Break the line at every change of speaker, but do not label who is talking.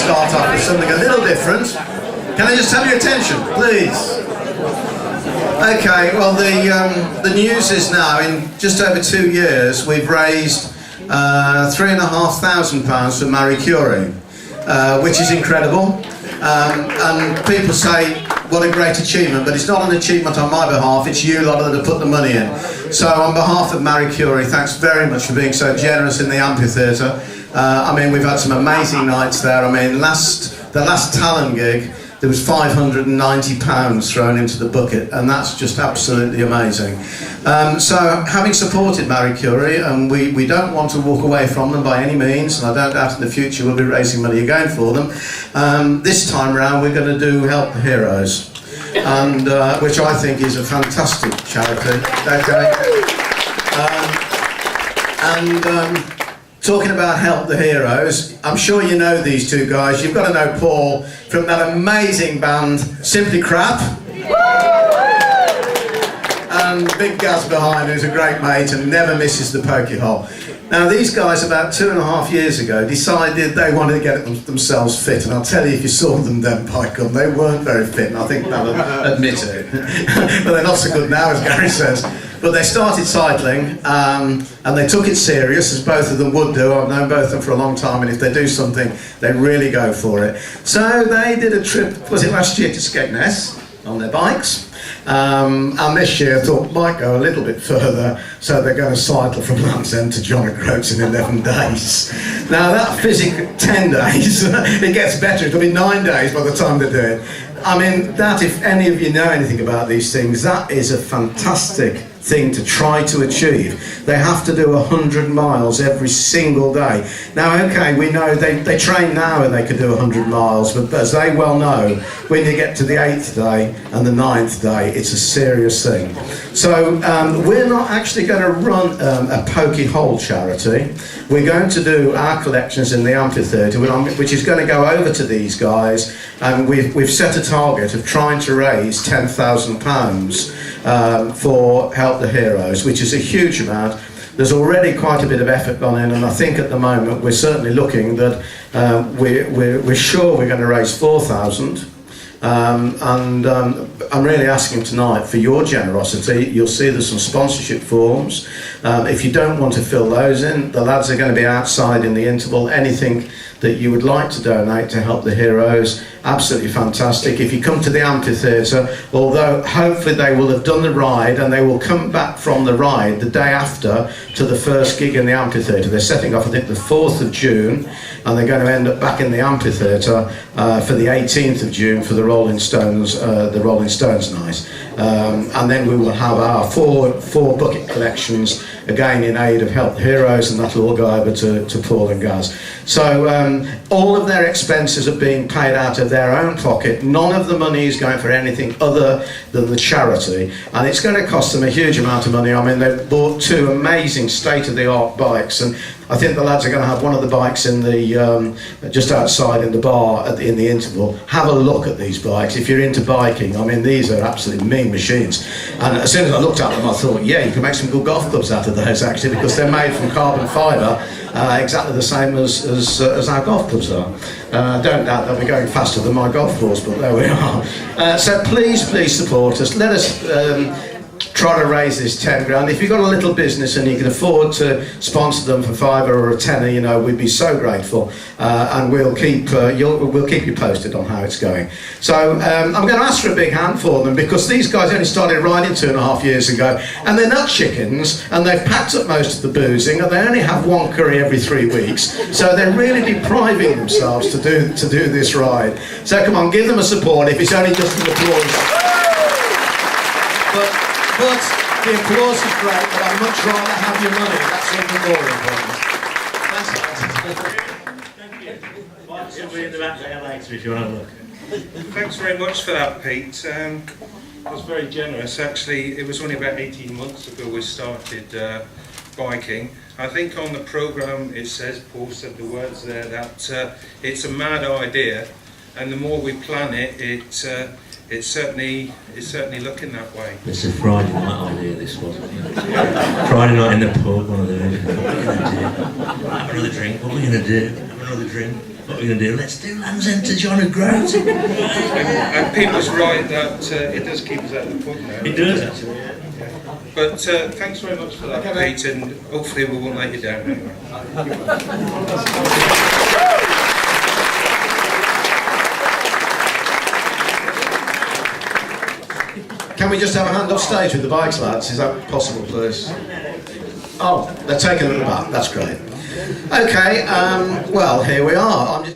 start off with something a little different. Can I just have your attention, please? Okay, well the news is now, in just over 2 years, we've raised £3,500 for Marie Curie, which is incredible. And people say, what a great achievement, but it's not an achievement on my behalf, it's you lot that have put the money in. So on behalf of Marie Curie, thanks very much for being so generous in the amphitheatre. I mean, we've had some amazing nights there. I mean, the last Talon gig, there was £590 thrown into the bucket, and that's just absolutely amazing. So, having supported Marie Curie, and we don't want to walk away from them by any means, and I don't doubt in the future we'll be raising money again for them. This time around we're going to do Help the Heroes, and which I think is a fantastic charity. Okay. Talking about Help the Heroes, I'm sure you know these two guys. You've got to know Paul from that amazing band, Simply Crap. And Big Gaz behind, who's a great mate and never misses the pokey hole. Now these guys about 2.5 years ago decided they wanted to get themselves fit, and I'll tell you, if you saw them then, by God, they weren't very fit, and I think they'll admit it. But they're not so good now, as Gary says. But they started cycling, and they took it serious, as both of them would do. I've known both of them for a long time, and if they do something, they really go for it. So they did a trip, was it last year, to Skegness on their bikes. And this year I thought might go a little bit further, so they're going to cycle from Land's End to John O'Groats in 11 days. Now that 10 days, it gets better, it'll be 9 days by the time they do it. I mean, that, if any of you know anything about these things, that is a fantastic thing to try to achieve. They have to do 100 miles every single day. Now, okay, we know they train now and they can do 100 miles, but as they well know, when you get to the 8th day and the 9th day, it's a serious thing. So we're not actually going to run a pokey hole charity. We're going to do our collections in the amphitheatre, which is going to go over to these guys, and we've set a target of trying to raise £10,000 for Help the Heroes, which is a huge amount. There's already quite a bit of effort gone in, and I think at the moment we're certainly looking that we're sure we're going to raise 4,000. I'm really asking tonight for your generosity. You'll see there's some sponsorship forms. If you don't want to fill those in, the lads are going to be outside in the interval. Anything that you would like to donate to Help the Heroes, absolutely fantastic. If you come to the amphitheatre, although hopefully they will have done the ride and they will come back from the ride the day after to the first gig in the amphitheatre. They're setting off, I think, the 4th of June, and they're going to end up back in the amphitheatre for the 18th of June for the Rolling Stones night. And then we will have our four bucket collections, again in aid of Help the Heroes, and that'll all go over to Paul and Gaz. So all of their expenses are being paid out of their own pocket. None of the money is going for anything other than the charity, and it's going to cost them a huge amount of money. I mean, they've bought 2 amazing state-of-the-art bikes, and I think the lads are going to have one of the bikes in the just outside in the bar in the interval. Have a look at these bikes if you're into biking. I mean, these are absolutely mean machines. And as soon as I looked at them, I thought, yeah, you can make some good golf clubs out of those, actually, because they're made from carbon fibre, exactly the same as our golf clubs are. I don't doubt they'll be going faster than my golf course, but there we are. So please support us. Let us try to raise this 10 grand. If you've got a little business and you can afford to sponsor them for £5 or a tenner, you know, we'd be so grateful, and we'll keep you posted on how it's going. So I'm going to ask for a big hand for them, because these guys only started riding 2.5 years ago, and they're not chickens, and they've packed up most of the boozing, and they only have 1 curry every 3 weeks, so they're really depriving themselves to do this ride. So come on, give them a support, if it's only just an applause. But the applause is great, but I'd much rather have your money. That's even more important.
Thank you. Somebody in the back there later if you want to look.
Thanks very much for that, Pete. That was very generous. Actually, it was only about 18 months ago we started biking. I think on the programme it says, Paul said the words there, that it's a mad idea, and the more we plan it, it's certainly looking that way.
It's a Friday night idea, this was. Friday night in the pub, one of those. What are we going to do? Have another drink. What are we going to do? Have another drink. What are we going to do? Let's do Land's End to John O'Groats.
And Pete was right that it does keep us at the pub now.
It does, actually, yeah.
But thanks very much for that, Pete, and hopefully we won't let you down anyway.
Can we just have a hand off stage with the bikes, lads? Is that possible, please? Oh, they're taking it at the back. That's great. Okay, well, here we are.